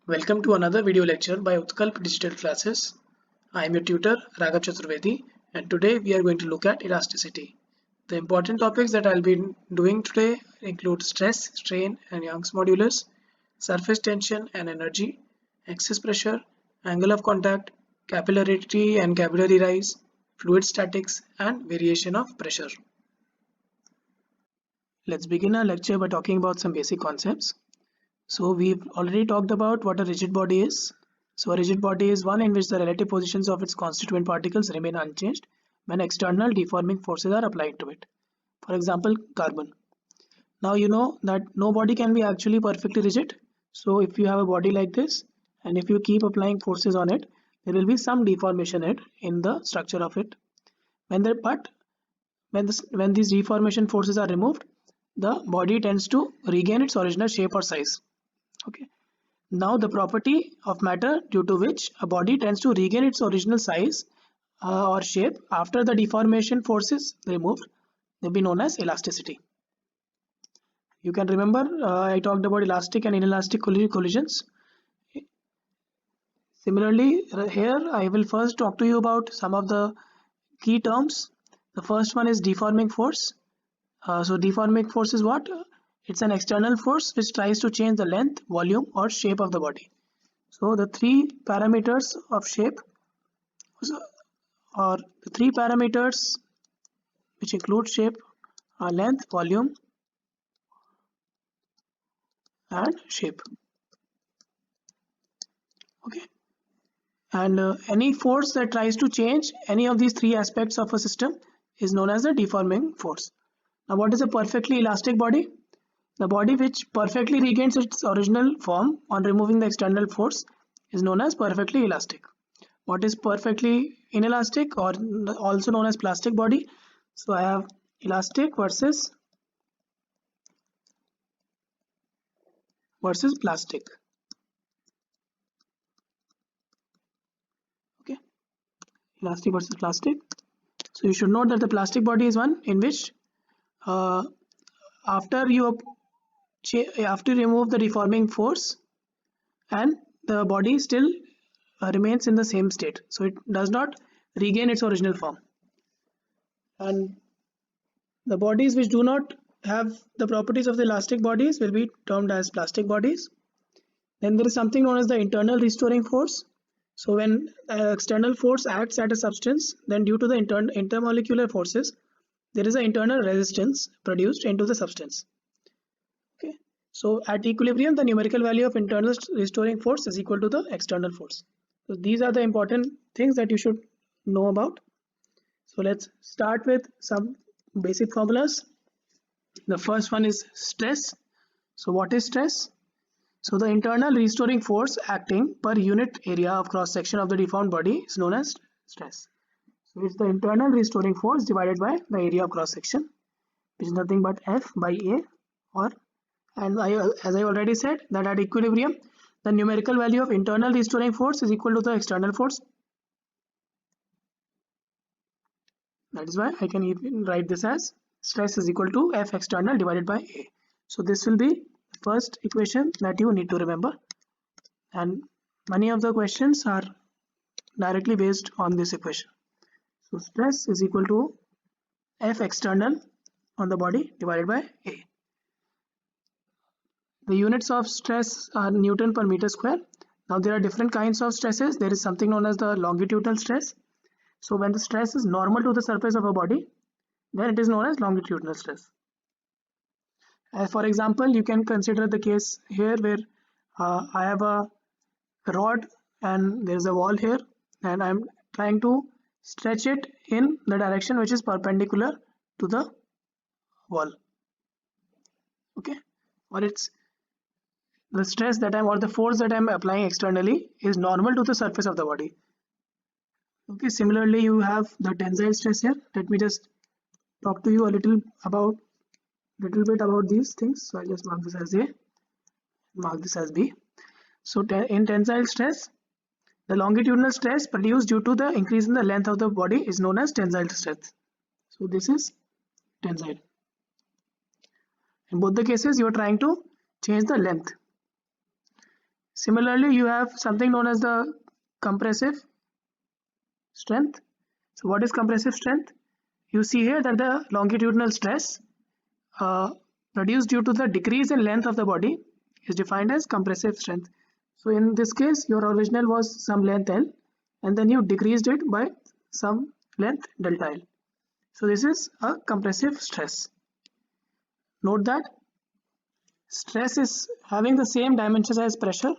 Welcome to another video lecture by Utkalp Digital Classes. I am your tutor Raghav Chaturvedi, and today we are going to look at elasticity. The important topics that I'll be doing today include stress, strain and Young's modulus, surface tension and energy, excess pressure, angle of contact, capillarity and capillary rise, fluid statics and variation of pressure. Let's begin our lecture by talking about some basic concepts. So we've already talked about what a rigid body is. So a rigid body is one in which the relative positions of its constituent particles remain unchanged when external deforming forces are applied to it. For example, carbon. Now you know that no body can be actually perfectly rigid. So if you have a body like this and if you keep applying forces on it, there will be some deformation in the structure of it. When these deformation forces are removed, the body tends to regain its original shape or size. Okay. Now the property of matter due to which a body tends to regain its original size or shape after the deformation force is removed may be known as elasticity. You can remember I talked about elastic and inelastic collisions. Similarly, here I will first talk to you about some of the key terms. The first one is deforming force. So deforming force is what? It's an external force which tries to change the length, volume or shape of the body. So the three parameters of shape or the three parameters which include shape are length, volume and shape. Okay. And any force that tries to change any of these three aspects of a system is known as the deforming force. Now what is a perfectly elastic body? The body which perfectly regains its original form on removing the external force is known as perfectly elastic. What is perfectly inelastic or also known as plastic body? So I have elastic versus plastic. Okay, elastic versus plastic. So you should note that the plastic body is one in which after you remove the deforming force and the body still remains in the same state, so it does not regain its original form. And the bodies which do not have the properties of the elastic bodies will be termed as plastic bodies. Then there is something known as the internal restoring force. So when external force acts at a substance, then due to the intermolecular forces, there is an internal resistance produced into the substance. Okay. So at equilibrium, the numerical value of internal restoring force is equal to the external force. So these are the important things that you should know about. So let's start with some basic formulas. The first one is stress. So what is stress? So the internal restoring force acting per unit area of cross section of the deformed body is known as stress. So it's the internal restoring force divided by the area of cross section, which is nothing but F by A, or as I already said that at equilibrium the numerical value of internal restoring force is equal to the external force. That is why I can even write this as stress is equal to F external divided by A. So this will be the first equation that you need to remember, and many of the questions are directly based on this equation. So stress is equal to F external on the body divided by A. The units of stress are Newton per meter square. Now there are different kinds of stresses. There is something known as the longitudinal stress. So when the stress is normal to the surface of a body, then it is known as longitudinal stress. For example, you can consider the case here where I have a rod and there is a wall here, and I am trying to stretch it in the direction which is perpendicular to the wall. Okay, or it's the stress that I'm or the force that I'm applying externally is normal to the surface of the body. Okay, similarly you have the tensile stress here. Let me just talk to you a little bit about these things. So I'll just mark this as A, mark this as B. So in tensile stress, the longitudinal stress produced due to the increase in the length of the body is known as tensile stress. So this is tensile. In both the cases, you are trying to change the length. Similarly, you have something known as the compressive strength. So what is compressive strength? You see here that the longitudinal stress uh, produced due to the decrease in length of the body is defined as compressive strength. So in this case, your original was some length L, and then you decreased it by some length delta L. So this is a compressive stress. Note that stress is having the same dimensions as pressure.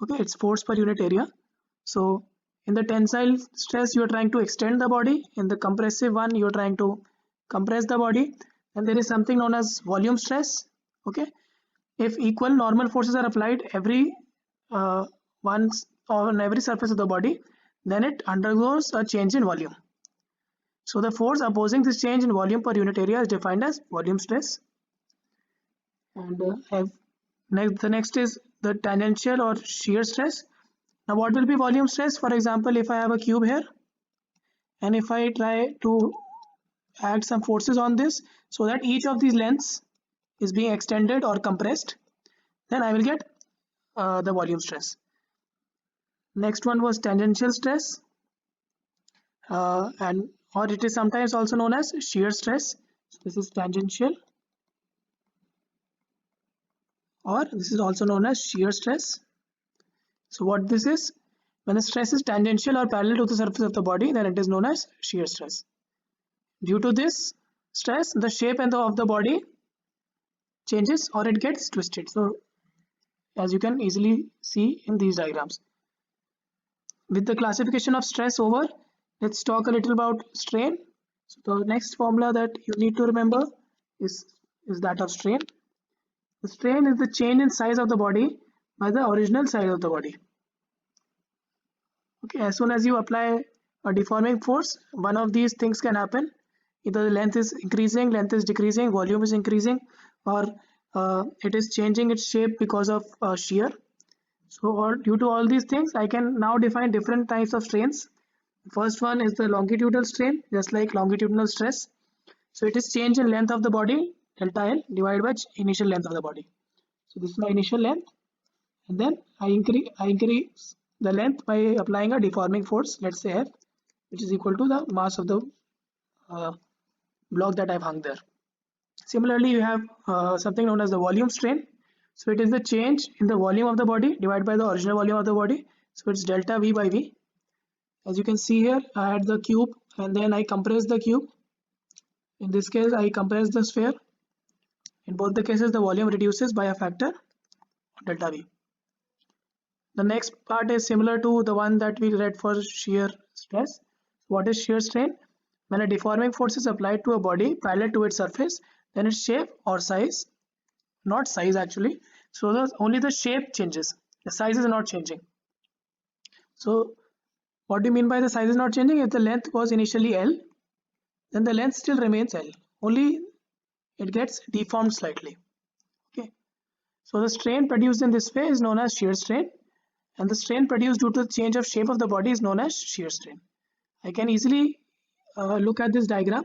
Okay, it's force per unit area. So in the tensile stress, you are trying to extend the body. In the compressive one, you are trying to compress the body. And there is something known as volume stress. Okay, if equal normal forces are applied once on every surface of the body, then it undergoes a change in volume. So the force opposing this change in volume per unit area is defined as volume stress. And the next is the tangential or shear stress. Now what will be volume stress? For example, if I have a cube here and if I try to add some forces on this so that each of these lengths is being extended or compressed, then I will get the volume stress. Next one was tangential stress, and or it is sometimes also known as shear stress. So this is tangential, or this is also known as shear stress. So what this is, when the stress is tangential or parallel to the surface of the body, then it is known as shear stress. Due to this stress, the shape of the body changes or it gets twisted. So as you can easily see in these diagrams. With the classification of stress over, let's talk a little about strain. So the next formula that you need to remember is that of strain. The strain is the change in size of the body by the original size of the body. Okay, as soon as you apply a deforming force, one of these things can happen. Either the length is increasing, length is decreasing, volume is increasing, or it is changing its shape because of shear. So due to all these things, I can now define different types of strains. First one is the longitudinal strain, just like longitudinal stress. So it is change in length of the body, delta L, divided by initial length of the body. So this is my initial length, and then I increase the length by applying a deforming force, let's say F, which is equal to the mass of the uh, block that I've hung there. Similarly, you have something known as the volume strain. So it is the change in the volume of the body divided by the original volume of the body. So it's delta V by V. As you can see here, I had the cube and then I compress the cube. In this case, I compress the sphere. In both the cases, the volume reduces by a factor delta V. The next part is similar to the one that we read for shear stress. What is shear strain? When a deforming force is applied to a body parallel to its surface, then its shape or size, not size actually, so only the shape changes, the size is not changing. So what do you mean by the size is not changing? If the length was initially L, then the length still remains L, only it gets deformed slightly. Okay, so the strain produced in this way is known as shear strain, and the strain produced due to the change of shape of the body is known as shear strain. I can easily look at this diagram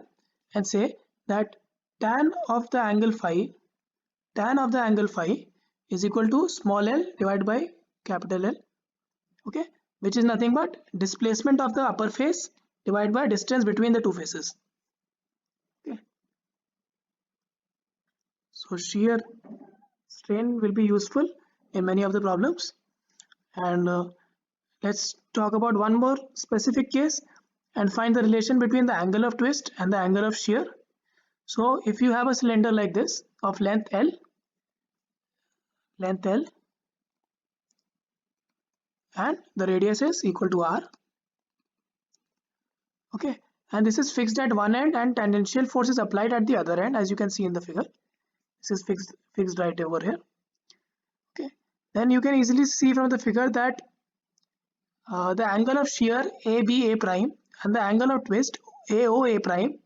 and say that tan of the angle phi is equal to small l divided by capital L. Okay, which is nothing but displacement of the upper face divided by distance between the two faces. Okay, so shear strain will be useful in many of the problems. And let's talk about one more specific case and find the relation between the angle of twist and the angle of shear. So if you have a cylinder like this of length L, and the radius is equal to R. Okay, and this is fixed at one end and tangential force is applied at the other end, as you can see in the figure. This is fixed right over here. Okay, then you can easily see from the figure that the angle of shear ABA prime and the angle of twist AOA prime,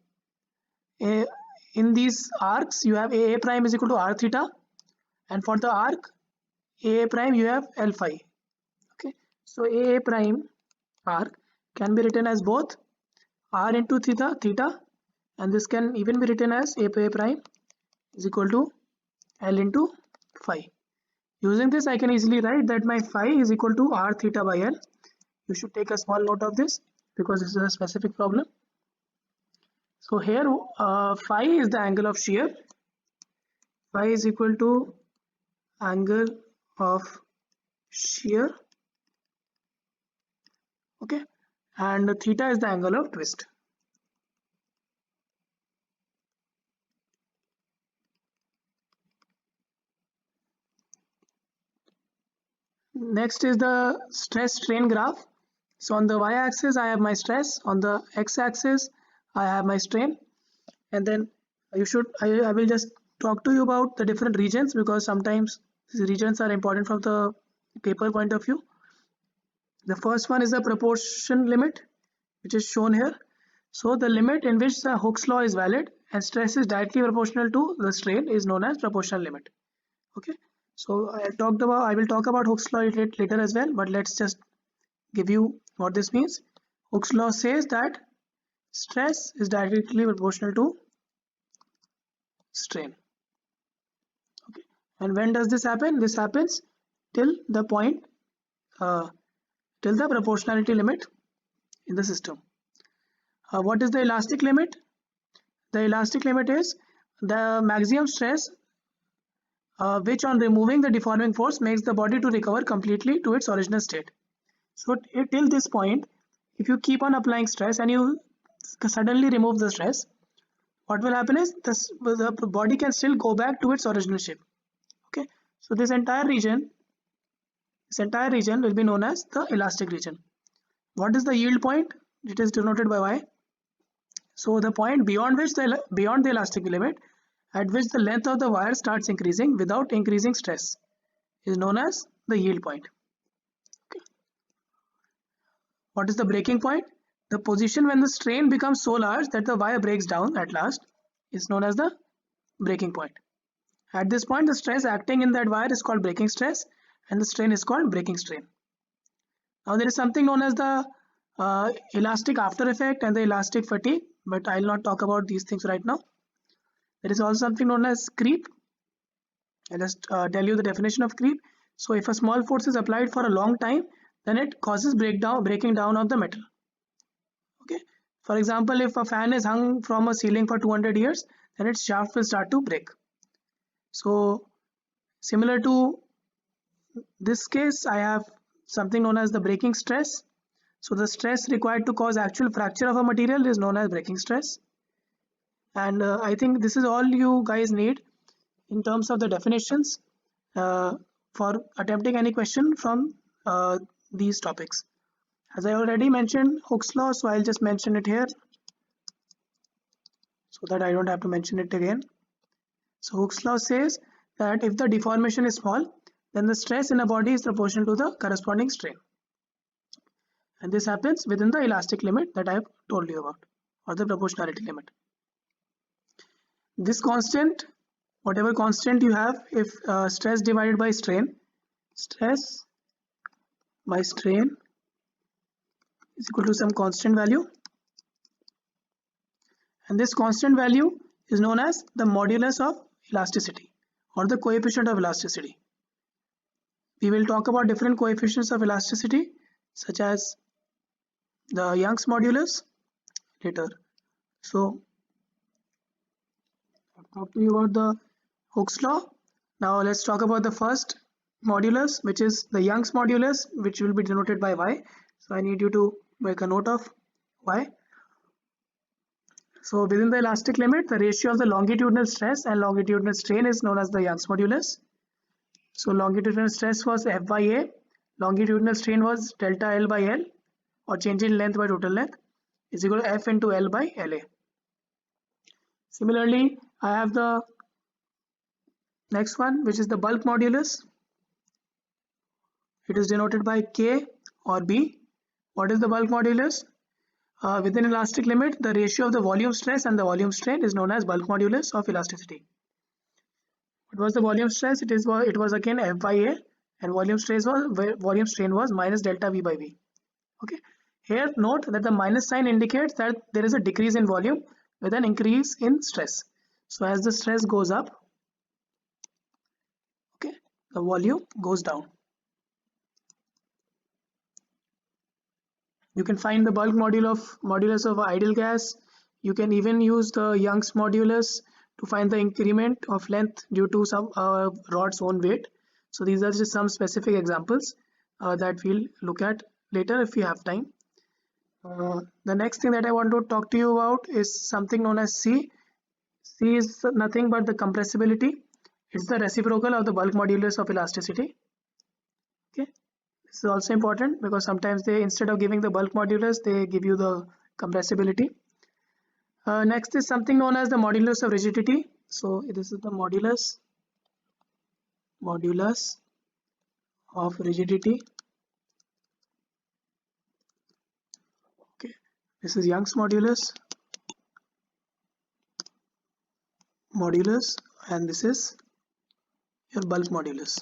in these arcs you have AA prime is equal to R theta, and for the arc AA prime you have L phi. Okay, so AA prime arc can be written as both R into theta, and this can even be written as A prime is equal to L into phi. Using this, I can easily write that my phi is equal to r theta by L. You should take a small note of this because this is a specific problem. So here phi is the angle of shear. Phi is equal to angle of shear, okay, and theta is the angle of twist. Next is the stress strain graph. So on the y-axis I have my stress, on the x-axis I have my strain, and then I will just talk to you about the different regions because sometimes these regions are important from the paper point of view. The first one is the proportion limit, which is shown here. So the limit in which the Hooke's law is valid and stress is directly proportional to the strain is known as proportional limit. Okay. So I will talk about Hooke's law later as well, but let's just give you what this means. Hooke's law says that stress is directly proportional to strain. Okay. And when does this happen? This happens till the point, till the proportionality limit in the system. What is the elastic limit? The elastic limit is the maximum stress which on removing the deforming force makes the body to recover completely to its original state. So till this point, if you keep on applying stress and you suddenly remove the stress, what will happen is the body can still go back to its original shape. Okay, so this entire region will be known as the elastic region. What is the yield point? It is denoted by y. So the point beyond the elastic limit, at which the length of the wire starts increasing without increasing stress, is known as the yield point. Okay. What is the breaking point? The position when the strain becomes so large that the wire breaks down at last is known as the breaking point. At this point, the stress acting in that wire is called breaking stress and the strain is called breaking strain. Now there is something known as the elastic after effect and the elastic fatigue, but I will not talk about these things right now. There is also something known as creep. I'll just tell you the definition of creep. So if a small force is applied for a long time, then it causes breaking down of the metal. Okay. For example, if a fan is hung from a ceiling for 200 years, then its shaft will start to break. So similar to this case, I have something known as the breaking stress. So the stress required to cause actual fracture of a material is known as breaking stress. And I think this is all you guys need in terms of the definitions for attempting any question from these topics. As I already mentioned Hooke's law, so I'll just mention it here so that I don't have to mention it again. So Hooke's law says that if the deformation is small, then the stress in a body is proportional to the corresponding strain. And this happens within the elastic limit that I have told you about, or the proportionality limit. This constant, whatever constant you have, if stress divided by strain, stress by strain is equal to some constant value, and this constant value is known as the modulus of elasticity or the coefficient of elasticity. We will talk about different coefficients of elasticity such as the Young's modulus later. So I've talked to you about the Hooke's law. Now let's talk about the first modulus, which is the Young's modulus, which will be denoted by y. So I need you to make a note of y. So within the elastic limit, the ratio of the longitudinal stress and longitudinal strain is known as the Young's modulus. So longitudinal stress was F by A, longitudinal strain was delta L by L, or change in length by total length, is equal to F into L by LA. Similarly, I have the next one, which is the bulk modulus. It is denoted by K or B. What is the bulk modulus? Within elastic limit, the ratio of the volume stress and the volume strain is known as bulk modulus of elasticity. What was the volume stress? It was again F by A, and volume strain was minus delta V by V. Okay. Here note that the minus sign indicates that there is a decrease in volume with an increase in stress. So as the stress goes up, okay, the volume goes down. You can find the bulk modulus of ideal gas. You can even use the Young's modulus to find the increment of length due to some rod's own weight. So these are just some specific examples that we'll look at later if we have time. The next thing that I want to talk to you about is something known as C. C is nothing but the compressibility. It's the reciprocal of the bulk modulus of elasticity. Okay, this is also important because sometimes they, instead of giving the bulk modulus, they give you the compressibility. Next is something known as the modulus of rigidity. So this is the modulus of rigidity. Okay, this is Young's modulus, and this is your bulk modulus.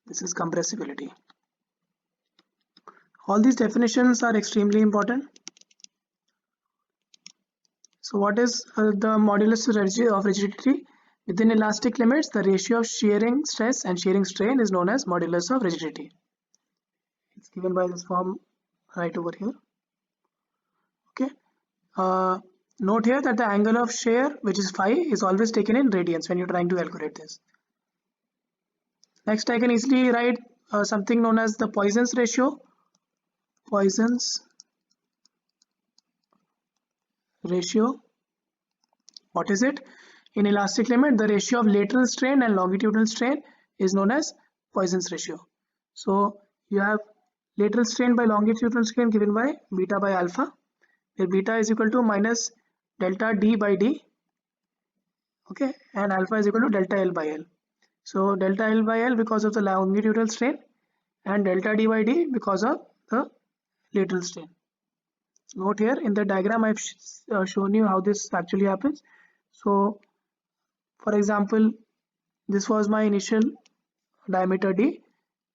This is compressibility. All these definitions are extremely important. So what is the modulus of rigidity? Within elastic limits, the ratio of shearing stress and shearing strain is known as modulus of rigidity. It's given by this form right over here. Okay. Note here that the angle of shear, which is phi, is always taken in radians when you're trying to calculate this. Next, I can easily write something known as the Poisson's ratio. Poisson's ratio. What is it? In elastic limit, the ratio of lateral strain and longitudinal strain is known as Poisson's ratio. So you have lateral strain by longitudinal strain given by beta by alpha, where beta is equal to minus delta d by d, okay, and alpha is equal to delta L by L. So delta L by L because of the longitudinal strain and delta d by d because of the lateral strain. Note here in the diagram I've shown you how this actually happens. So for example, this was my initial diameter d.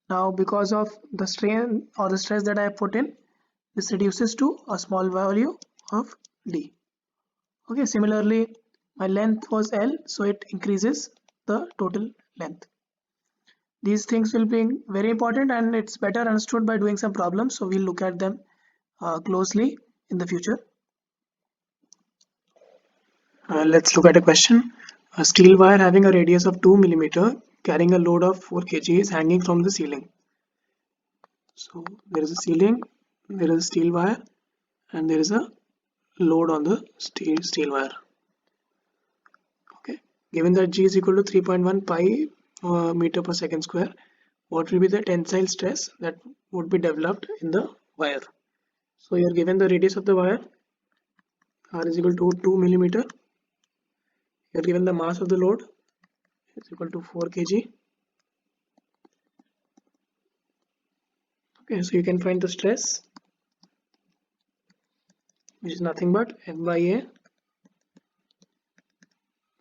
Now because of the strain or the stress that I put in, this reduces to a small value of d. Okay, similarly my length was L, so it increases the total length. These things will be very important and it's better understood by doing some problems, so we'll look at them closely in the future. Let's look at a question. A steel wire having a radius of 2 mm carrying a load of 4 kg is hanging from the ceiling. So there is a ceiling, there is a steel wire, and there is a load on the steel wire. Okay, given that G is equal to 3.1 pi meter per second square, what will be the tensile stress that would be developed in the wire? So you are given the radius of the wire, R is equal to 2 mm. You are given the mass of the load is equal to 4 kg. Okay, so you can find the stress, which is nothing but F by A,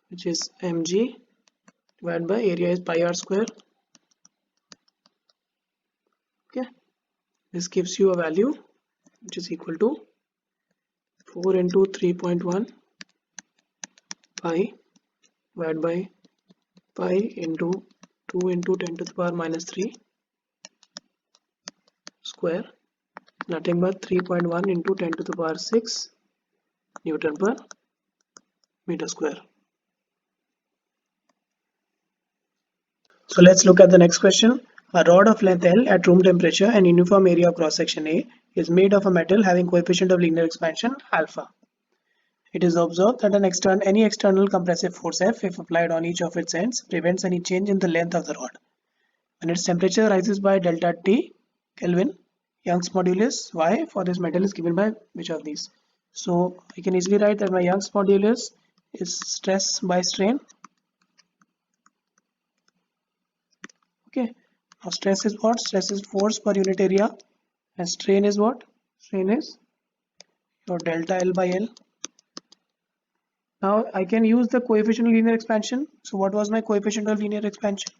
which is mg divided by area is pi r square. Okay, this gives you a value which is equal to 4 into 3.1 pi divided by pi into 2 into 10 to the power minus 3 square, nothing but 3.1 into 10 to the power 6 Newton per meter square. So let's look at the next question. A rod of length L at room temperature and uniform area of cross section A is made of a metal having coefficient of linear expansion alpha. It is observed that any external compressive force F, if applied on each of its ends, prevents any change in the length of the rod. When its temperature rises by delta T Kelvin, Young's modulus Y for this metal is given by which of these? So I can easily write that my Young's modulus is stress by strain. Okay, now stress is what? Stress is force per unit area, and strain is what? Strain is your delta L by L. Now I can use the coefficient of linear expansion. So what was my coefficient of linear expansion?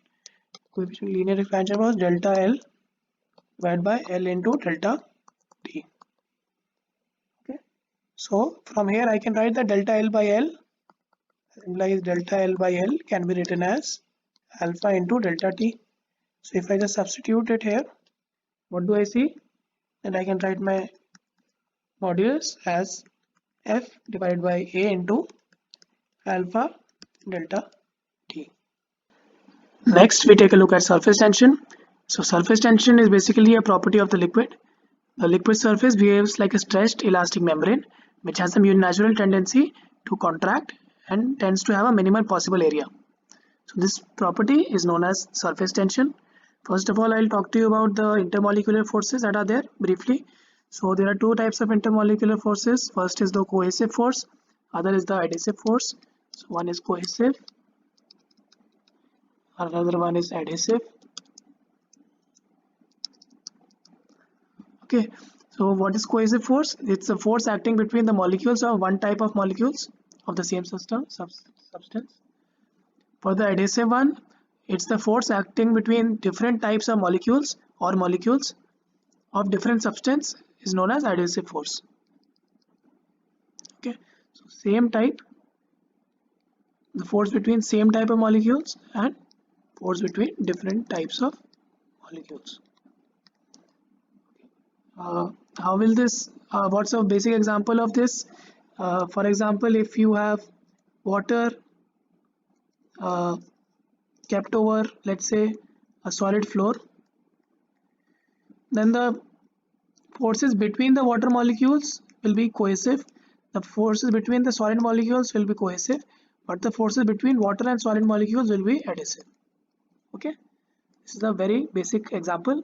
Coefficient of linear expansion was delta L divided by L into delta T. Okay, so from here I can write the delta L by L implies delta L by L can be written as alpha into delta T. So if I just substitute it here, what do I see? Then I can write my modulus as F divided by A into alpha delta T. Next, we take a look at surface tension. So surface tension is basically a property of the liquid. The liquid surface behaves like a stretched elastic membrane, which has a natural tendency to contract and tends to have a minimal possible area. So this property is known as surface tension. First of all, I'll talk to you about the intermolecular forces that are there briefly. So there are two types of intermolecular forces. First is the cohesive force, other is the adhesive force. So one is cohesive, another one is adhesive. Okay, so what is cohesive force? It's a force acting between the molecules of one type of molecules of the same substance. For the adhesive one, it's the force acting between different types of molecules or molecules of different substance is known as adhesive force. Okay, so same type, the force between same type of molecules and force between different types of molecules. How will this, what's a basic example of this? For example, if you have water uh, kept over, let's say, a solid floor, then the forces between the water molecules will be cohesive. The forces between the solid molecules will be cohesive, but the forces between water and solid molecules will be adhesive. Okay, this is a very basic example.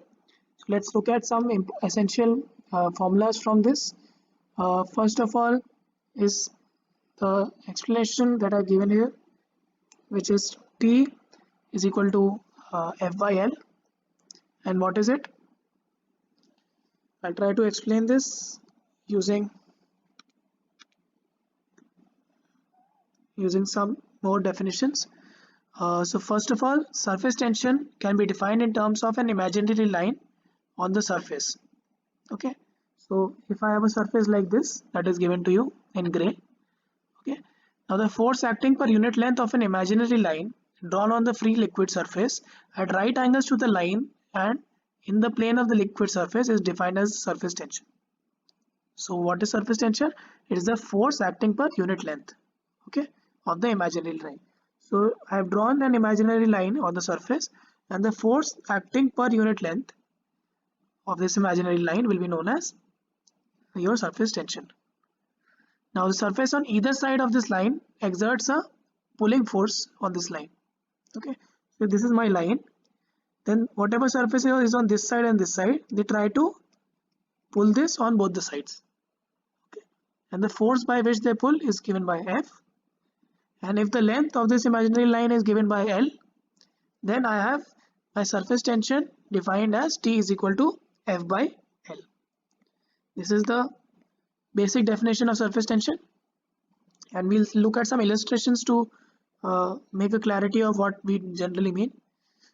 So let's look at some essential formulas from this. First of all is the explanation that I given here, which is T is equal to F by L. And what is it? I'll try to explain this using some more definitions. So first of all, surface tension can be defined in terms of an imaginary line on the surface. Okay, so if I have a surface like this that is given to you in gray. Okay, now the force acting per unit length of an imaginary line drawn on the free liquid surface at right angles to the line and in the plane of the liquid surface is defined as surface tension. So what is surface tension? It is the force acting per unit length, okay, of the imaginary line. So I have drawn an imaginary line on the surface, and the force acting per unit length of this imaginary line will be known as your surface tension. Now the surface on either side of this line exerts a pulling force on this line. Okay, so this is my line. Then whatever surface is on this side and this side, they try to pull this on both the sides. Okay, and the force by which they pull is given by F. And if the length of this imaginary line is given by L, then I have my surface tension defined as T is equal to F by L. This is the basic definition of surface tension, and we'll look at some illustrations to make a clarity of what we generally mean.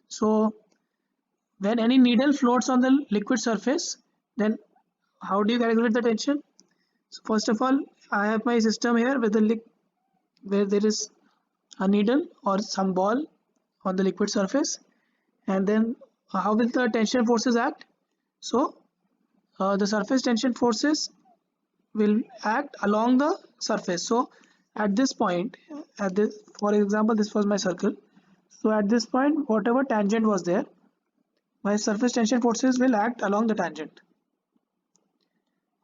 So when any needle floats on the liquid surface, then how do you calculate the tension? So first of all, I have my system here with where there is a needle or some ball on the liquid surface, and then how will the tension forces act? So the surface tension forces will act along the surface. So at this point, at this, for example, this was my circle. So at this point, whatever tangent was there, my surface tension forces will act along the tangent.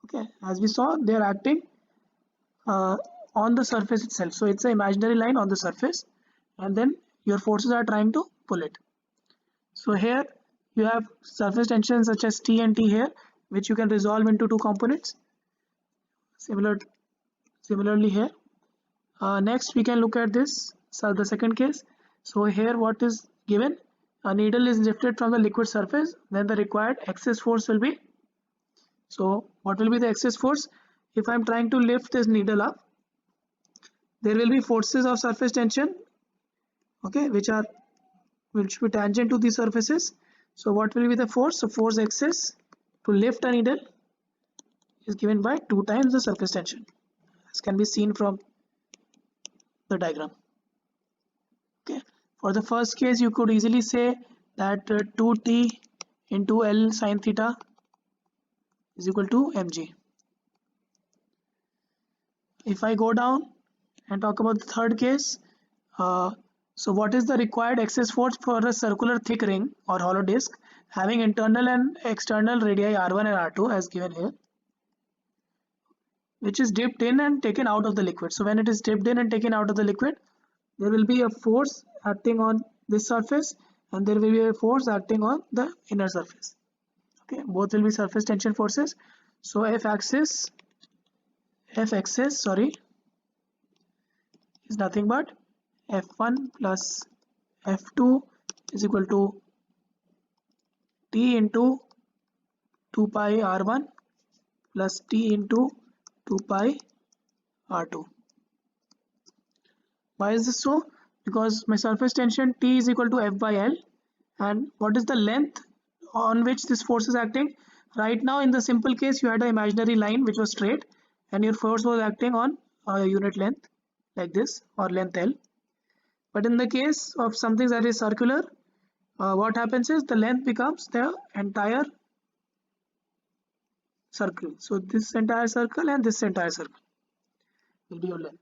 Okay, as we saw, they are acting on the surface itself. So it's an imaginary line on the surface, and then your forces are trying to pull it. So here you have surface tension such as T and T here, which you can resolve into two components. Similarly here. Next we can look at this. So the second case. So here what is given? A needle is lifted from the liquid surface, then the required excess force will be. So what will be the excess force? If I am trying to lift this needle up, there will be forces of surface tension, okay, which be tangent to these surfaces. So what will be the force? So force excess to lift a needle is given by 2 times the surface tension, as can be seen from the diagram. For the first case, you could easily say that 2t into L sine theta is equal to mg. If I go down and talk about the third case, so what is the required excess force for a circular thick ring or hollow disk having internal and external radii r1 and r2 as given here, which is dipped in and taken out of the liquid. So when it is dipped in and taken out of the liquid, there will be a force acting on this surface and there will be a force acting on the inner surface. Okay, both will be surface tension forces. So F axis is nothing but F1 plus F2 is equal to T into 2 pi R1 plus T into 2 pi R2. Why is this so? Because my surface tension T is equal to F by L, and what is the length on which this force is acting? Right now in the simple case you had an imaginary line which was straight and your force was acting on a unit length like this or length L. But in the case of something that is circular, what happens is the length becomes the entire circle. So this entire circle and this entire circle will be your length.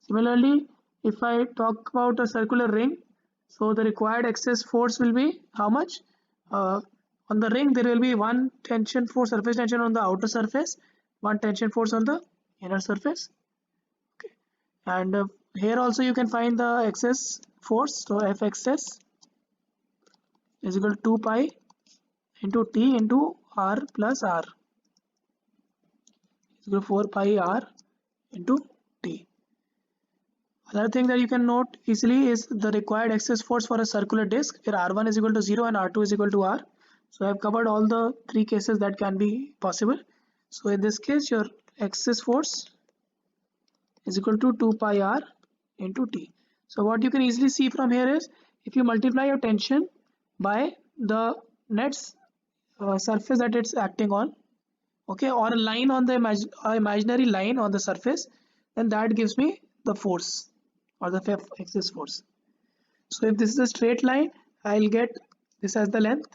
Similarly, if I talk about a circular ring, so the required excess force will be how much? On the ring there will be one tension force, surface tension on the outer surface, one tension force on the inner surface. Okay, and here also you can find the excess force. So F excess is equal to 2 pi into T into R plus R is equal to 4 pi R into T. Another thing that you can note easily is the required excess force for a circular disc where R1 is equal to 0 and R2 is equal to R. So I have covered all the three cases that can be possible. So in this case your excess force is equal to 2 pi R into T. So what you can easily see from here is if you multiply your tension by the net surface that it's acting on, okay, or a line on the imaginary line on the surface, then that gives me the force or the excess force. So if this is a straight line, I'll get this as the length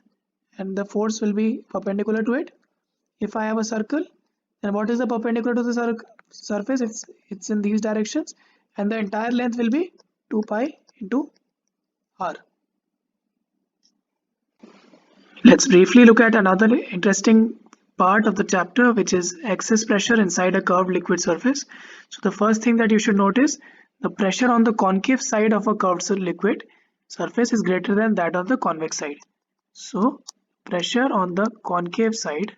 and the force will be perpendicular to it. If I have a circle, then what is the perpendicular to the surface? It's in these directions and the entire length will be 2 pi into R. Let's briefly look at another interesting part of the chapter, which is excess pressure inside a curved liquid surface. So the first thing that you should notice, the pressure on the concave side of a curved liquid surface is greater than that on the convex side. So pressure on the concave side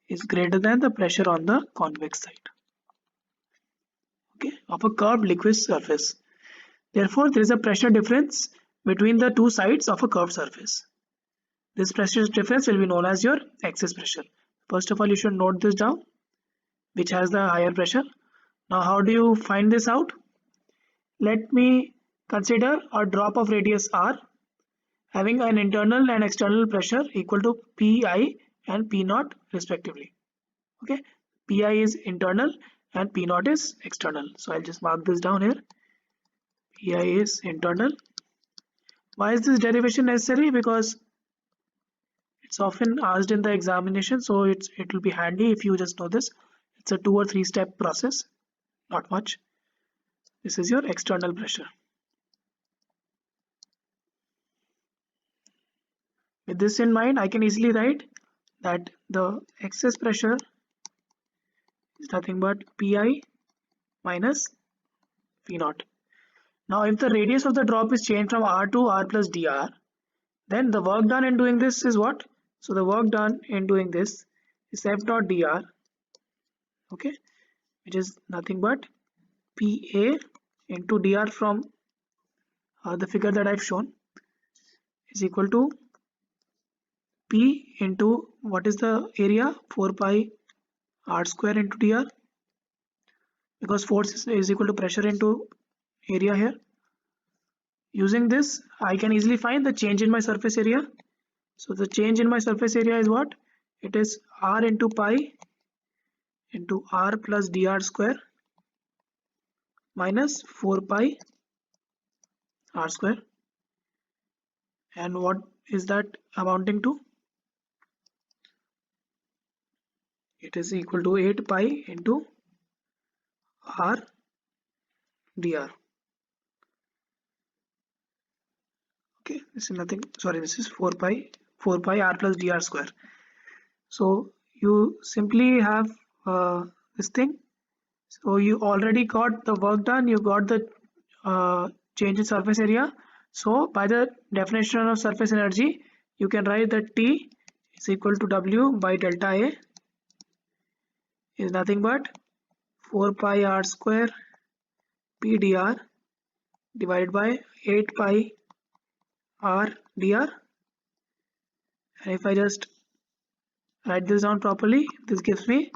is greater than the pressure on the convex side, okay, of a curved liquid surface. Therefore, there is a pressure difference between the two sides of a curved surface. This pressure difference will be known as your excess pressure. First of all, you should note this down, which has the higher pressure. Now, how do you find this out? Let me consider a drop of radius r having an internal and external pressure equal to Pi and P naught respectively. Okay, Pi is internal and P naught is external. So I'll just mark this down here. Pi is internal. Why is this derivation necessary? Because it's often asked in the examination, so it will be handy if you just know this. It's a 2 or 3 step process, not much. This is your external pressure. With this in mind, I can easily write that the excess pressure is nothing but Pi minus P naught. Now if the radius of the drop is changed from r to r plus dr, then the work done in doing this is what? So the work done in doing this is F dot dr, okay, which is nothing but Pa into dr from the figure that I've shown is equal to P into what is the area? 4 pi r square into dr, because force is equal to pressure into area here. Using this, I can easily find the change in my surface area. So the change in my surface area is what? It is r into pi into r plus dr square minus 4 pi r square. And what is that amounting to? It is equal to 8 pi into r dr. Okay, this is nothing, sorry, this is 4 pi r plus dr square. So you simply have this thing. So you already got the work done, you got the change in surface area. So by the definition of surface energy, you can write that T is equal to W by delta A is nothing but 4 pi r square P dr divided by 8 pi r dr. And if I just write this down properly, this gives me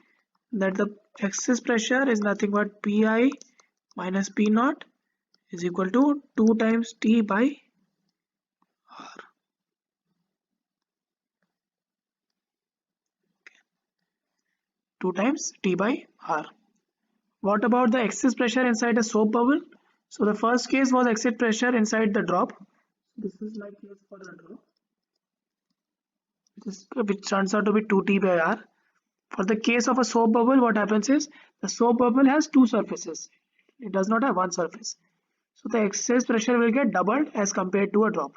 that the excess pressure is nothing but Pi minus P naught is equal to 2 times T by R. 2 times T by R. What about the excess pressure inside a soap bubble? So the first case was excess pressure inside the drop. This is my case for the drop, which turns out to be 2T by R. For the case of a soap bubble, what happens is the soap bubble has two surfaces. It does not have one surface. So the excess pressure will get doubled as compared to a drop.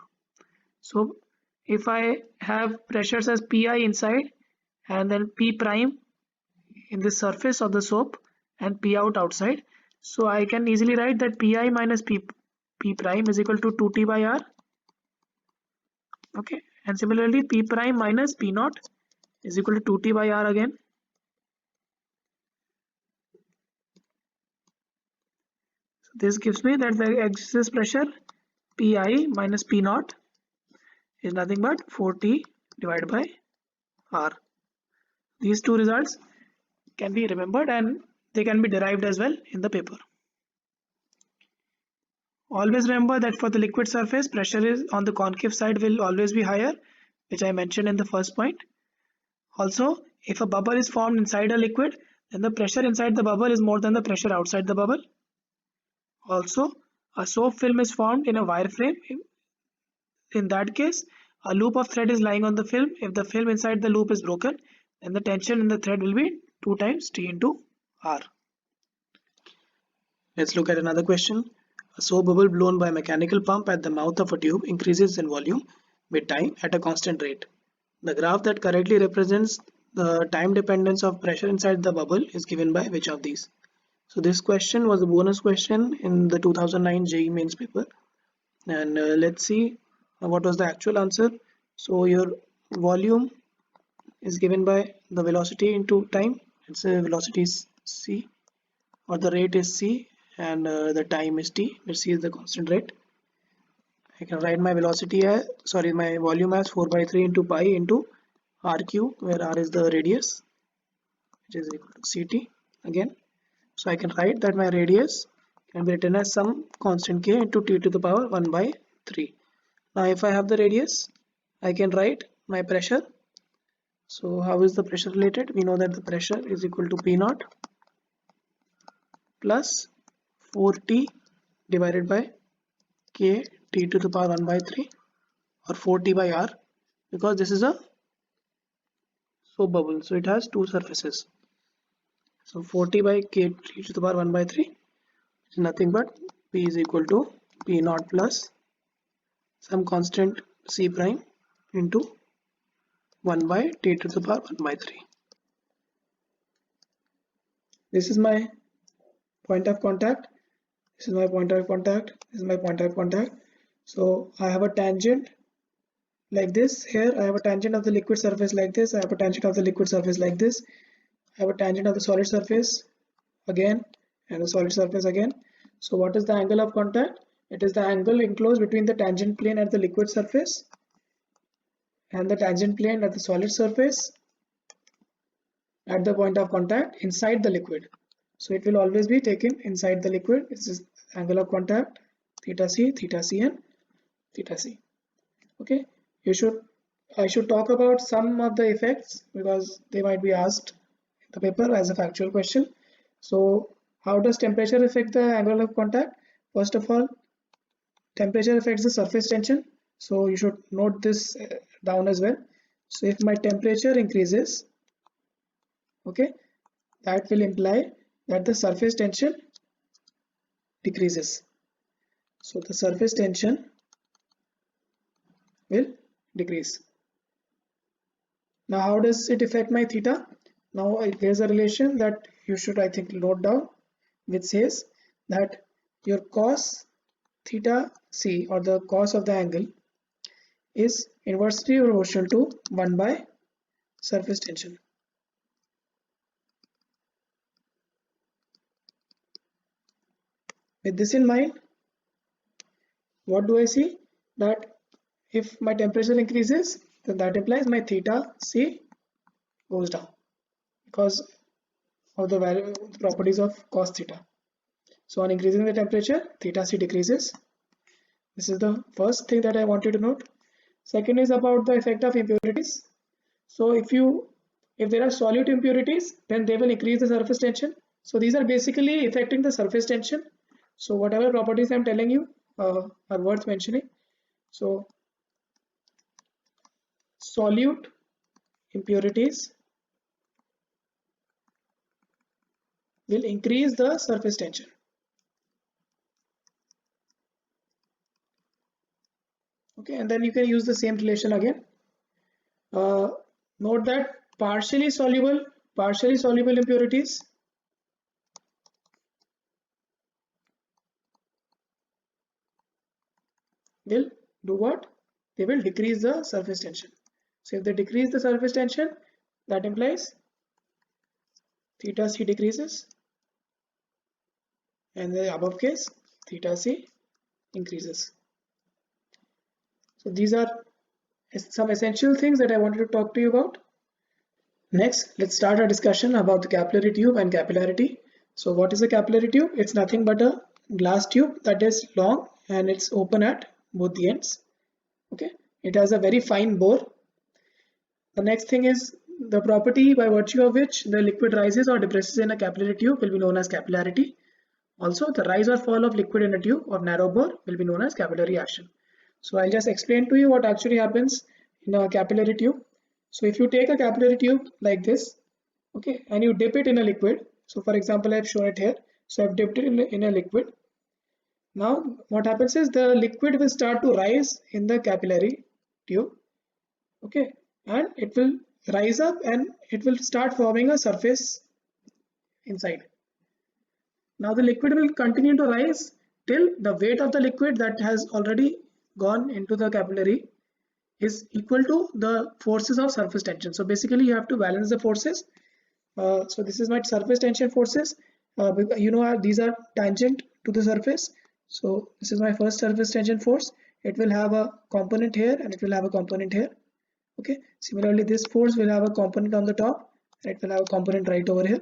So if I have pressures as Pi inside and then P prime in the surface of the soap and P out outside, so I can easily write that Pi minus P prime is equal to 2T by R. Okay, and similarly P prime minus P naught is equal to 2T by R again. So this gives me that the excess pressure Pi minus P naught is nothing but 4T divided by R. These two results can be remembered and they can be derived as well in the paper. Always remember that for the liquid surface, pressure is on the concave side will always be higher, which I mentioned in the first point. Also, if a bubble is formed inside a liquid, then the pressure inside the bubble is more than the pressure outside the bubble. Also, a soap film is formed in a wire frame. In that case, a loop of thread is lying on the film. If the film inside the loop is broken, then the tension in the thread will be 2 times T into R. Let's look at another question. A soap bubble blown by a mechanical pump at the mouth of a tube increases in volume with time at a constant rate. The graph that correctly represents the time dependence of pressure inside the bubble is given by which of these? So this question was a bonus question in the 2009 JEE mains paper. And let's see what was the actual answer. So your volume is given by the velocity into time. Let's say velocity is c, or the rate is c, and the time is t, where c is the constant rate. I can write my velocity as, sorry, my volume as 4 by 3 into pi into r cube, where r is the radius, which is equal to ct again. So I can write that my radius can be written as some constant k into t to the power 1 by 3. Now if I have the radius, I can write my pressure. So how is the pressure related? We know that the pressure is equal to P naught plus 4T divided by K T to the power 1 by 3, or 4T by R, because this is a soap bubble, so it has two surfaces. So 4T by K T to the power 1 by 3 is nothing but P is equal to P naught plus some constant C prime into 1 by T to the power 1 by 3. This is my point of contact. This is my point of contact. This is my point of contact. So I have a tangent like this. Here I have a tangent of the liquid surface like this. I have a tangent of the liquid surface like this. I have a tangent of the solid surface again, and the solid surface again. So what is the angle of contact? It is the angle enclosed between the tangent plane at the liquid surface and the tangent plane at the solid surface at the point of contact inside the liquid. So it will always be taken inside the liquid. This is angle of contact, theta c, and theta c. Okay, I should talk about some of the effects because they might be asked in the paper as a factual question. So how does temperature affect the angle of contact? First of all, temperature affects the surface tension, so you should note this down as well. So if my temperature increases, okay, that will imply that the surface tension decreases. So the surface tension will decrease. Now how does it affect my theta? Now there's a relation that you should, I think, note down, which says that your cos theta c, or the cos of the angle, is inversely proportional to 1 by surface tension. With this in mind, what do I see? That if my temperature increases, then that implies my theta c goes down because of the value properties of cos theta. So on increasing the temperature, theta c decreases. This is the first thing that I want you to note. Second is about the effect of impurities. So if there are solute impurities, then they will increase the surface tension. So these are basically affecting the surface tension. So whatever properties I'm telling you are worth mentioning. So solute impurities will increase the surface tension. Okay, and then you can use the same relation again. Note that partially soluble impurities will do what? They will decrease the surface tension. So if they decrease the surface tension, that implies theta c decreases, and in the above case, theta c increases. So these are some essential things that I wanted to talk to you about. Next, let's start our discussion about the capillary tube and capillarity. So what is a capillary tube? It's nothing but a glass tube that is long and it's open at both the ends. Okay, it has a very fine bore. The next thing is the property by virtue of which the liquid rises or depresses in a capillary tube will be known as capillarity. Also, the rise or fall of liquid in a tube or narrow bore will be known as capillary action. So I'll just explain to you what actually happens in a capillary tube. So if you take a capillary tube like this, okay, and you dip it in a liquid. So for example, I've shown it here. So I've dipped it in a liquid. Now what happens is the liquid will start to rise in the capillary tube, okay, and it will rise up and it will start forming a surface inside. Now the liquid will continue to rise till the weight of the liquid that has already gone into the capillary is equal to the forces of surface tension. So basically you have to balance the forces. So this is my surface tension forces. These are tangent to the surface. So this is my first surface tension force. It will have a component here and it will have a component here. Okay. Similarly, this force will have a component on the top and it will have a component right over here.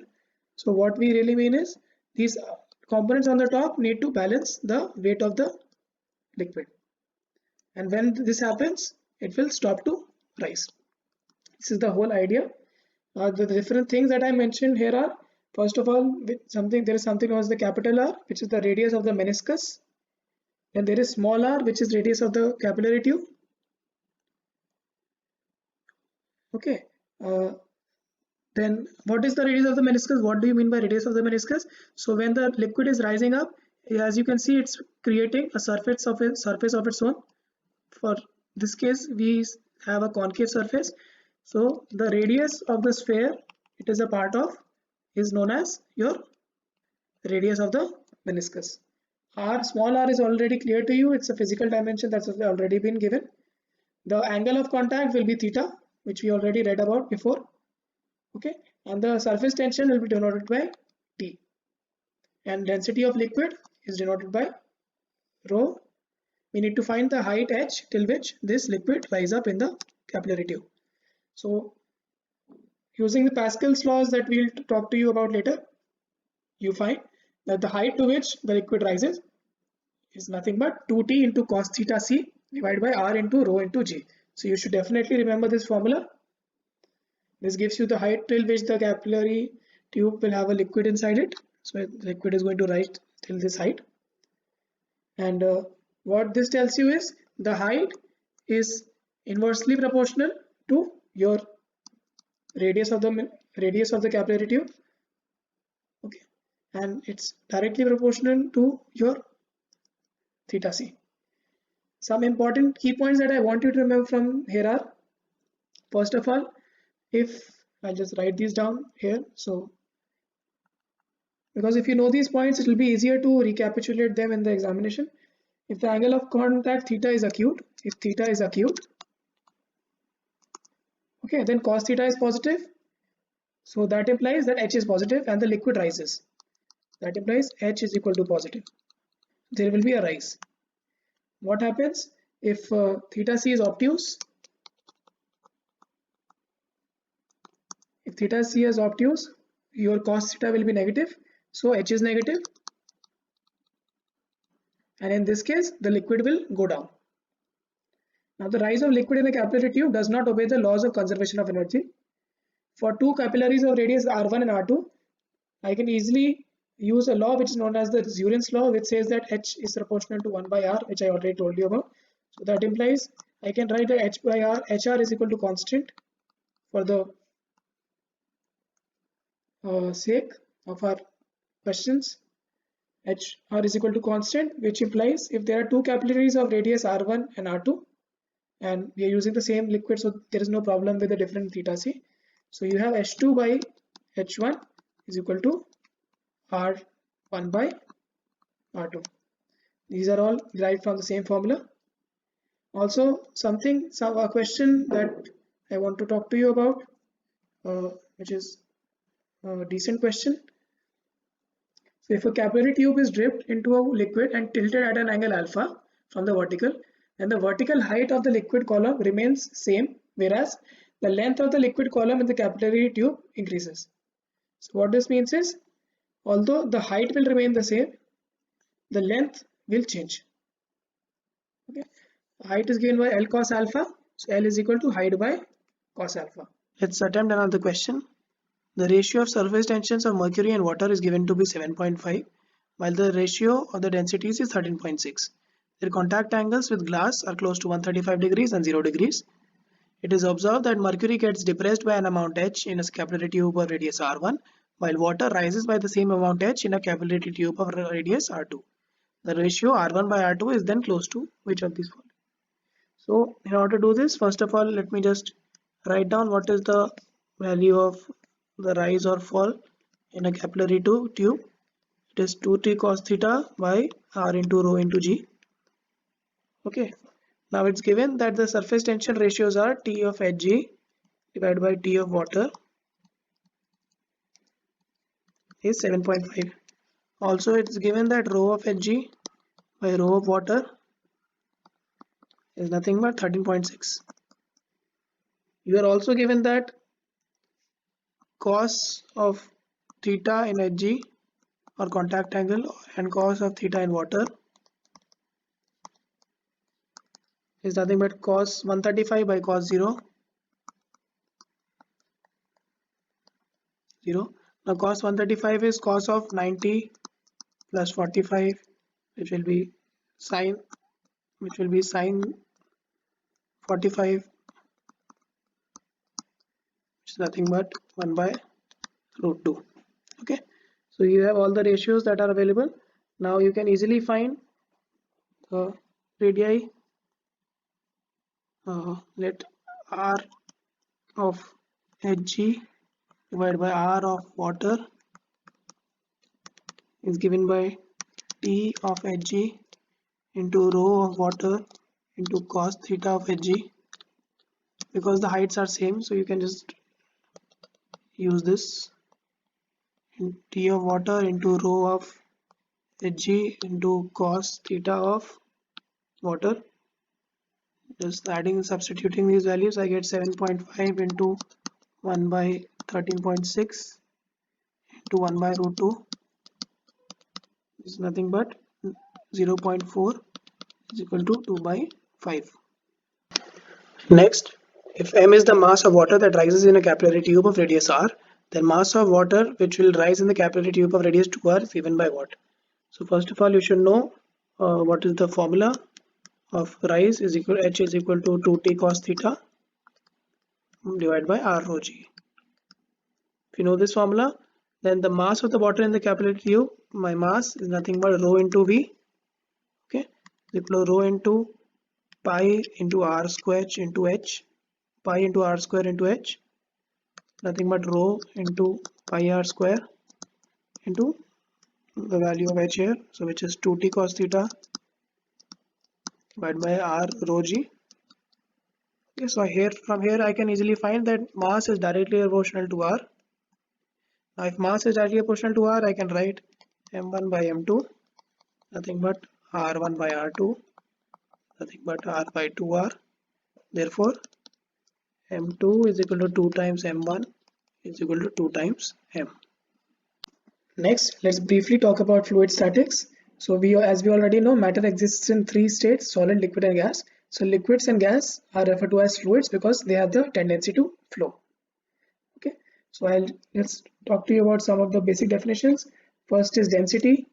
So what we really mean is these components on the top need to balance the weight of the liquid. And when this happens, it will stop to rise. This is the whole idea. The different things that I mentioned here are, first of all, there is something known as the capital R, which is the radius of the meniscus. Then there is small r, which is radius of the capillary tube. Okay. Then what is the radius of the meniscus? What do you mean by radius of the meniscus? So when the liquid is rising up, as you can see, it's creating a surface of its own. For this case, we have a concave surface. So the radius of the sphere it is a part of is known as your radius of the meniscus. Small r is already clear to you. It's a physical dimension that's already been given. The angle of contact will be theta, which we already read about before. Okay, and the surface tension will be denoted by T. And density of liquid is denoted by rho. We need to find the height h till which this liquid rise up in the capillary tube. So using the Pascal's laws that we'll talk to you about later, you find that the height to which the liquid rises is nothing but 2t into cos theta c divided by r into rho into g. So you should definitely remember this formula. This gives you the height till which the capillary tube will have a liquid inside it. So the liquid is going to rise till this height. And What this tells you is the height is inversely proportional to your radius of the capillary tube, okay, and it's directly proportional to your theta c. Some important key points that I want you to remember from here are, first of all, if I'll just write these down here, so because if you know these points, it will be easier to recapitulate them in the examination. If the angle of contact theta is acute, if theta is acute, okay, then cos theta is positive, so that implies that H is positive and the liquid rises. That implies H is equal to positive. There will be a rise. What happens if theta c is obtuse? If theta c is obtuse, your cos theta will be negative, so H is negative, and in this case the liquid will go down. Now the rise of liquid in a capillary tube does not obey the laws of conservation of energy. For two capillaries of radius R1 and R2, I can easily use a law which is known as the Zurin's law, which says that H is proportional to 1 by R, which I already told you about. So that implies I can write that H by R, HR is equal to constant for the sake of our questions. HR is equal to constant, which implies if there are two capillaries of radius R1 and R2, and we are using the same liquid, so there is no problem with the different theta c. So you have H2 by H1 is equal to R1 by R2. These are all derived from the same formula. Also, a question that I want to talk to you about, which is a decent question. So if a capillary tube is dripped into a liquid and tilted at an angle alpha from the vertical, then the vertical height of the liquid column remains same, whereas the length of the liquid column in the capillary tube increases. So what this means is, although the height will remain the same, the length will change. Okay, height is given by L cos alpha, so L is equal to height by cos alpha. Let's attempt another question. The ratio of surface tensions of mercury and water is given to be 7.5, while the ratio of the densities is 13.6. Their contact angles with glass are close to 135 degrees and 0 degrees. It is observed that mercury gets depressed by an amount h in a capillary tube of radius r1, while water rises by the same amount h in a capillary tube of radius r2. The ratio r1 by r2 is then close to which of these following? So in order to do this, first of all, let me just write down what is the value of the rise or fall in a capillary tube. It is 2t cos theta by r into rho into g. Okay, now it's given that the surface tension ratios are T of Hg divided by T of water is 7.5. Also it's given that rho of Hg by rho of water is nothing but 13.6. You are also given that cos of theta in Hg or contact angle and cos of theta in water is nothing but cos 135 by cos 0. Now cos 135 is cos of 90 plus 45, which will be sine 45, which is nothing but 1 by root 2. Okay, so you have all the ratios that are available. Now you can easily find the radii. Let r of Hg divided by r of water is given by T of Hg into rho of water into cos theta of Hg. Because the heights are same, so you can just use this, in T of water into rho of Hg into cos theta of water. Just substituting these values, I get 7.5 into 1 by 13.6 into 1 by root 2 is nothing but 0.4 is equal to 2 by 5. Next, if m is the mass of water that rises in a capillary tube of radius r, then mass of water which will rise in the capillary tube of radius 2r is given by what? So first of all, you should know what is the formula of rise is equal h is equal to 2t cos theta divided by r rho g. If you know this formula, then the mass of the water in the capillary tube, my mass is nothing but rho into v, okay, is equal to rho into pi into r square into h, pi into r square into h, nothing but rho into pi r square into the value of h here, so which is 2t cos theta divided by r rho g. Okay, so here from here I can easily find that mass is directly proportional to r. Now if mass is directly proportional to r, I can write m1 by m2 nothing but r1 by r2 nothing but r by 2r. Therefore m2 is equal to 2 times m1 is equal to 2 times m. Next, let's briefly talk about fluid statics. So as we already know, matter exists in three states: solid, liquid and gas. So liquids and gas are referred to as fluids because they have the tendency to flow. Okay, so let's talk to you about some of the basic definitions. First is density.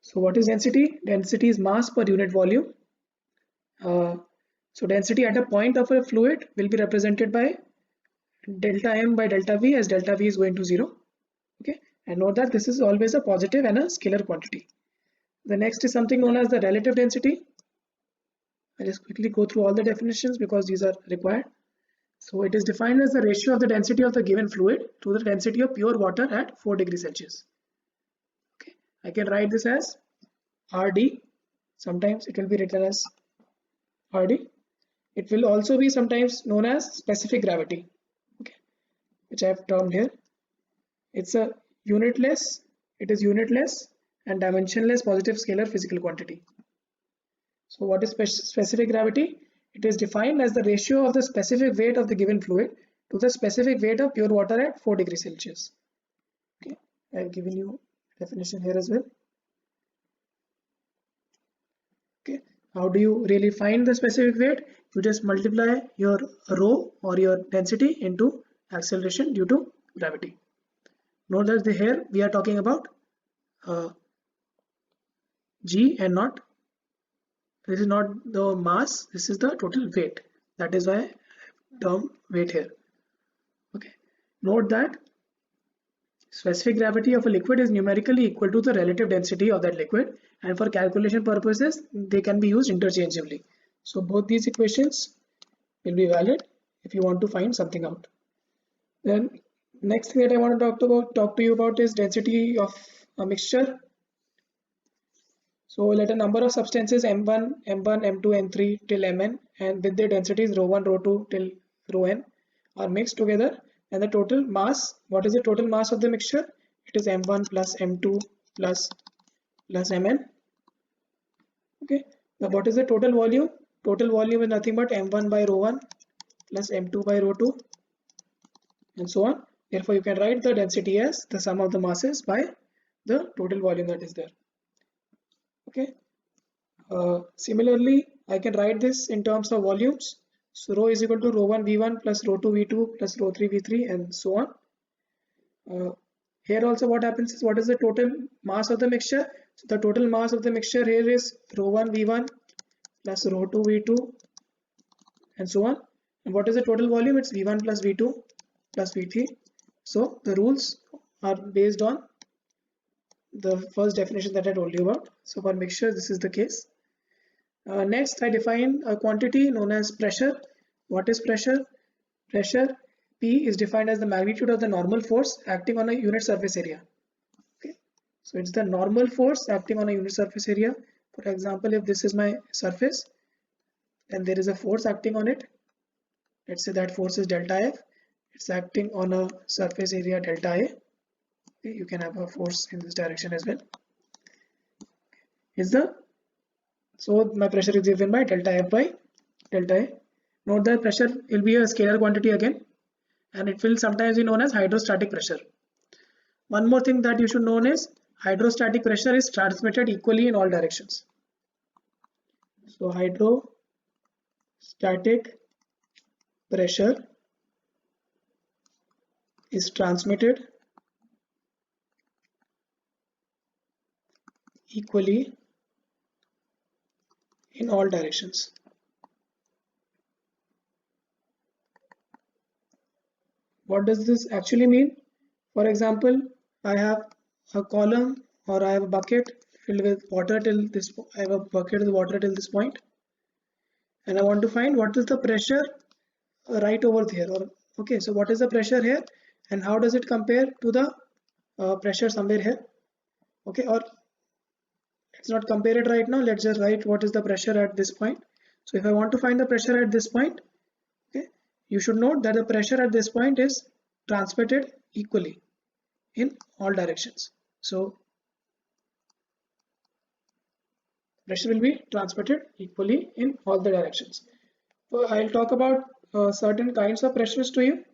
So what is density? Density is mass per unit volume. So density at a point of a fluid will be represented by delta m by delta v, as delta v is going to 0. Okay, and note that this is always a positive and a scalar quantity. The next is something known as the relative density. I'll just quickly go through all the definitions because these are required. So it is defined as the ratio of the density of the given fluid to the density of pure water at 4 degrees Celsius. Okay, I can write this as RD. Sometimes it will be written as RD. It will also be sometimes known as specific gravity, okay, which I have termed here. It is unitless and dimensionless positive scalar physical quantity. So what is specific gravity? It is defined as the ratio of the specific weight of the given fluid to the specific weight of pure water at 4 degrees Celsius. Okay, I have given you definition here as well. Okay, how do you really find the specific weight? You just multiply your rho or your density into acceleration due to gravity. Note that here we are talking about g and not, this is not the mass, this is the total weight. That is why term weight here. Okay, note that specific gravity of a liquid is numerically equal to the relative density of that liquid, and for calculation purposes they can be used interchangeably. So both these equations will be valid if you want to find something out. Then next thing that I want to talk to you about is density of a mixture. So let a number of substances m1, m2, m3 till mn, and with their densities rho1, rho2 till rho n are mixed together, and the total mass, what is the total mass of the mixture? It is m1 plus m2 plus mn. Okay, now what is the total volume? Total volume is nothing but m1 by rho1 plus m2 by rho2 and so on. Therefore you can write the density as the sum of the masses by the total volume that is there. Okay, similarly I can write this in terms of volumes. So rho is equal to rho1 v1 plus rho2 v2 plus rho3 v3 and so on. Here also what happens is, what is the total mass of the mixture? So the total mass of the mixture here is rho1 v1 plus rho2 v2 and so on. And what is the total volume? It's v1 plus v2 plus v3. So the rules are based on the first definition that I told you about. So for mixture this is the case. Next I define a quantity known as pressure. What is pressure? Pressure P is defined as the magnitude of the normal force acting on a unit surface area. Okay, so it's the normal force acting on a unit surface area. For example, if this is my surface and there is a force acting on it, let's say that force is delta F, it's acting on a surface area delta A. Okay, you can have a force in this direction as well. So my pressure is given by delta F by delta A. Note that pressure will be a scalar quantity again, and it will sometimes be known as hydrostatic pressure. One more thing that you should know is hydrostatic pressure is transmitted equally in all directions. So hydrostatic pressure is transmitted equally in all directions. What does this actually mean? For example, I have a column or I have a bucket filled with water till this. I have a bucket with water till this point, and I want to find what is the pressure right over here. Or okay, so what is the pressure here, and how does it compare to the pressure somewhere here? Okay, or let's not compare it right now. Let's just write what is the pressure at this point. So if I want to find the pressure at this point, okay, you should note that the pressure at this point is transmitted equally in all directions. So pressure will be transmitted equally in all the directions. So I'll talk about certain kinds of pressures to you.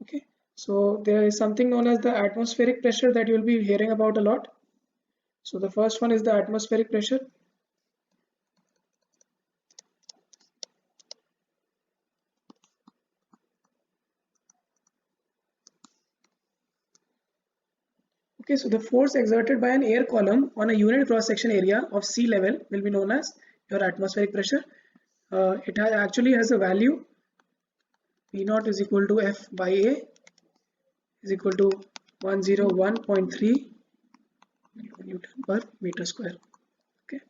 Okay, so there is something known as the atmospheric pressure that you will be hearing about a lot. So the first one is the atmospheric pressure. Okay, so the force exerted by an air column on a unit cross-section area of sea level will be known as your atmospheric pressure. It actually has a value P naught is equal to F by A is equal to 101.3 Newton per meter square. Okay,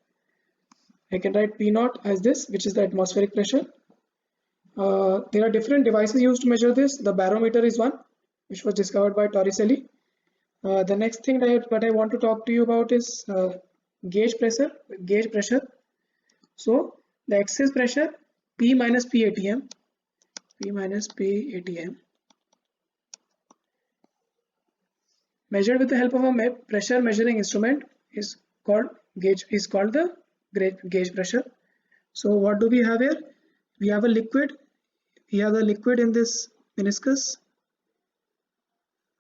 I can write P naught as this, which is the atmospheric pressure. There are different devices used to measure this. The barometer is one, which was discovered by Torricelli. The next thing that I want to talk to you about is gauge pressure. Gauge pressure. So the excess pressure P minus P ATM, P minus P ATM, measured with the help of a pressure measuring instrument is called gauge. Is called the gauge pressure. So what do we have here? We have a liquid. We have the liquid in this meniscus.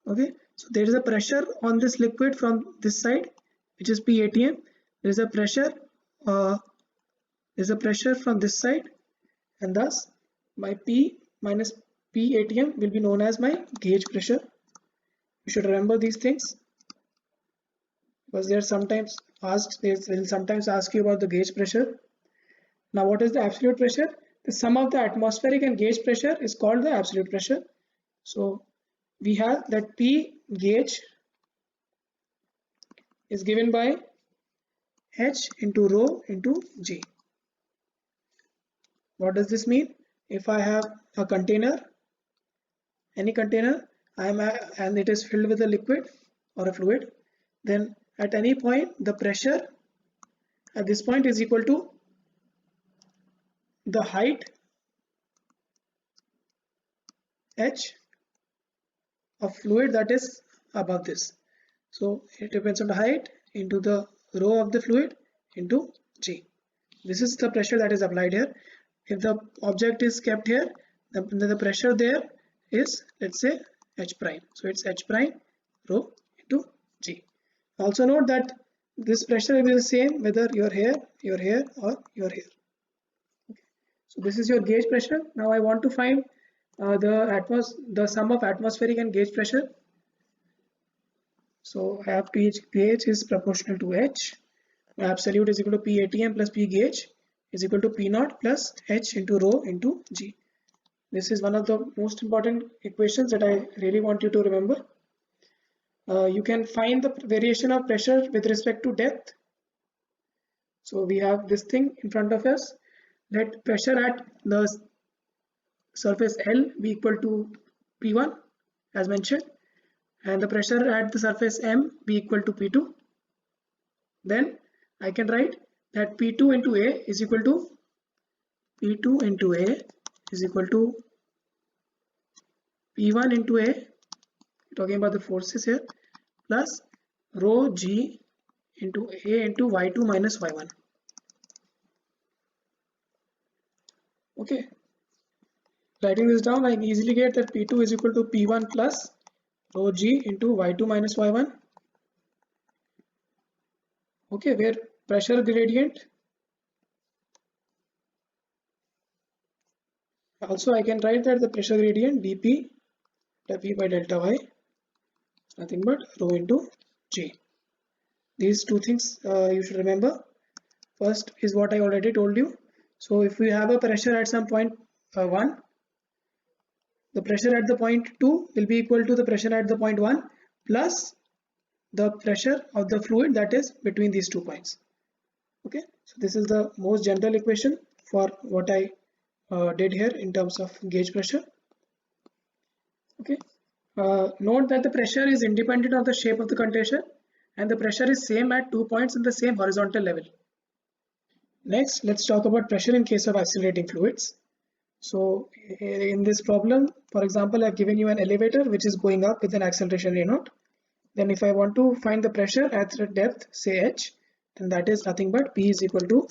Okay, so there is a pressure on this liquid from this side, which is P ATM. There is a pressure. There's a pressure from this side, and thus my P minus P ATM will be known as my gauge pressure. You should remember these things because they are sometimes asked. They will sometimes ask you about the gauge pressure. Now, what is the absolute pressure? The sum of the atmospheric and gauge pressure is called the absolute pressure. So we have that P gauge is given by H into rho into G. What does this mean? If I have a container, any container, and it is filled with a liquid or a fluid, then at any point the pressure at this point is equal to the height H of fluid that is above this. So it depends on the height into the rho of the fluid into G. This is the pressure that is applied here. If the object is kept here, the pressure there is, let's say, H prime. So it's H prime rho into G. Also note that this pressure will be the same whether you're here, or you're here. Okay. So this is your gauge pressure. Now I want to find the sum of atmospheric and gauge pressure. So I have P gauge is proportional to H. My absolute is equal to P ATM plus P gauge is equal to P naught plus H into rho into G. This is one of the most important equations that I really want you to remember. You can find the variation of pressure with respect to depth. So we have this thing in front of us. Let pressure at the surface L be equal to P1 as mentioned, and the pressure at the surface M be equal to P2. Then I can write that P2 into A is equal to P2 into A is equal to P1 into A, talking about the forces here, plus rho G into A into Y2 minus Y1. Okay, writing this down, I can easily get that P2 is equal to P1 plus rho G into Y2 minus Y1. Okay, where pressure gradient, also I can write that the pressure gradient dP W by delta Y is nothing but rho into G. These two things you should remember. First is what I already told you. So if we have a pressure at some point 1, the pressure at the point 2 will be equal to the pressure at the point 1 plus the pressure of the fluid that is between these 2 points. Okay, so this is the most general equation for what I did here in terms of gauge pressure. Okay, note that the pressure is independent of the shape of the condenser and the pressure is same at 2 points in the same horizontal level. Next, let's talk about pressure in case of accelerating fluids. So in this problem, for example, I've given you an elevator which is going up with an acceleration a0. Then if I want to find the pressure at the depth, say h, then that is nothing but P is equal to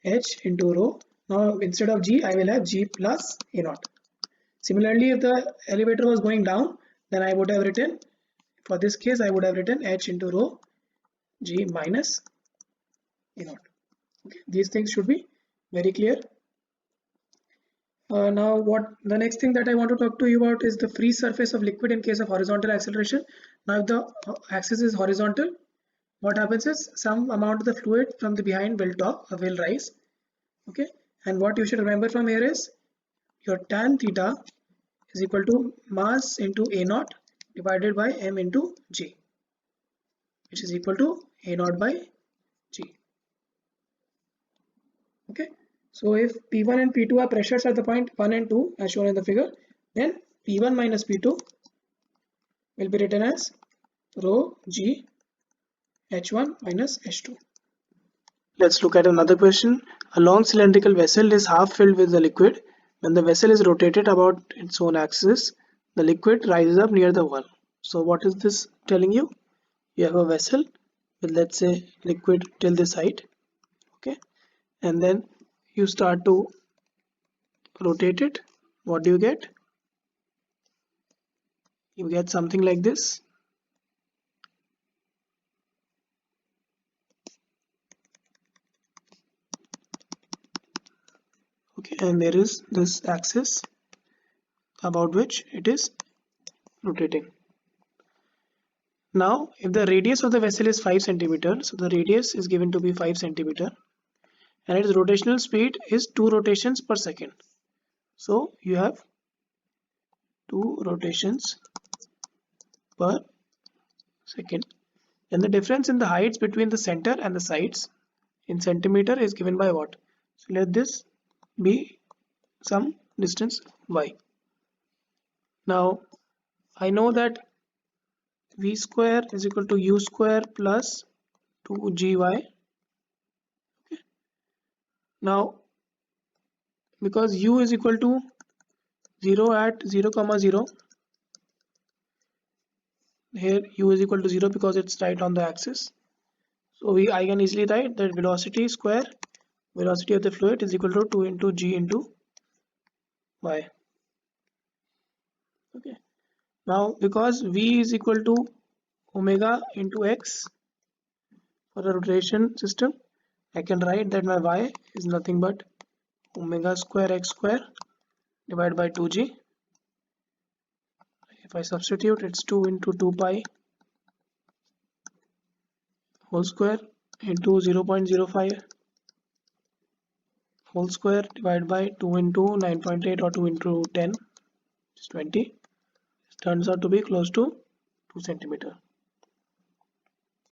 h into rho. Now instead of G, I will have G plus a0. Similarly, if the elevator was going down, then I would have written, for this case, I would have written h into rho G minus a0. Okay, these things should be very clear. Now what the next thing that I want to talk to you about is the free surface of liquid in case of horizontal acceleration. Now if the axis is horizontal, what happens is some amount of the fluid from the behind will rise. Okay, and what you should remember from here is your tan theta is equal to mass into a0 divided by m into g, which is equal to a0 by g. Okay, so if P1 and P2 are pressures at the point 1 and 2 as shown in the figure, then P1 minus P2 will be written as rho G H1 minus H2. Let's look at another question. A long cylindrical vessel is half filled with the liquid. When the vessel is rotated about its own axis, the liquid rises up near the wall. So what is this telling you? You have a vessel with, let's say, liquid till this height. Okay, and then you start to rotate it. What do you get? You get something like this. Okay, and there is this axis about which it is rotating. Now if the radius of the vessel is 5 centimeters, so the radius is given to be 5 centimeters and its rotational speed is 2 rotations per second. So you have 2 rotations per second. Then the difference in the heights between the center and the sides in centimeter is given by what? So let this be some distance y. Now I know that v square is equal to u square plus 2gy. Now because u is equal to 0 at 0 comma 0, here u is equal to 0 because it's right on the axis. So I can easily write that velocity of the fluid is equal to 2 into g into y. Okay, now because v is equal to omega into x for a rotation system, I can write that my y is nothing but omega square x square divided by 2g. If I substitute, it's 2 into 2 pi whole square into 0.05 whole square divided by 2 into 9.8 or 2 into 10 is 20. It turns out to be close to 2 centimeter.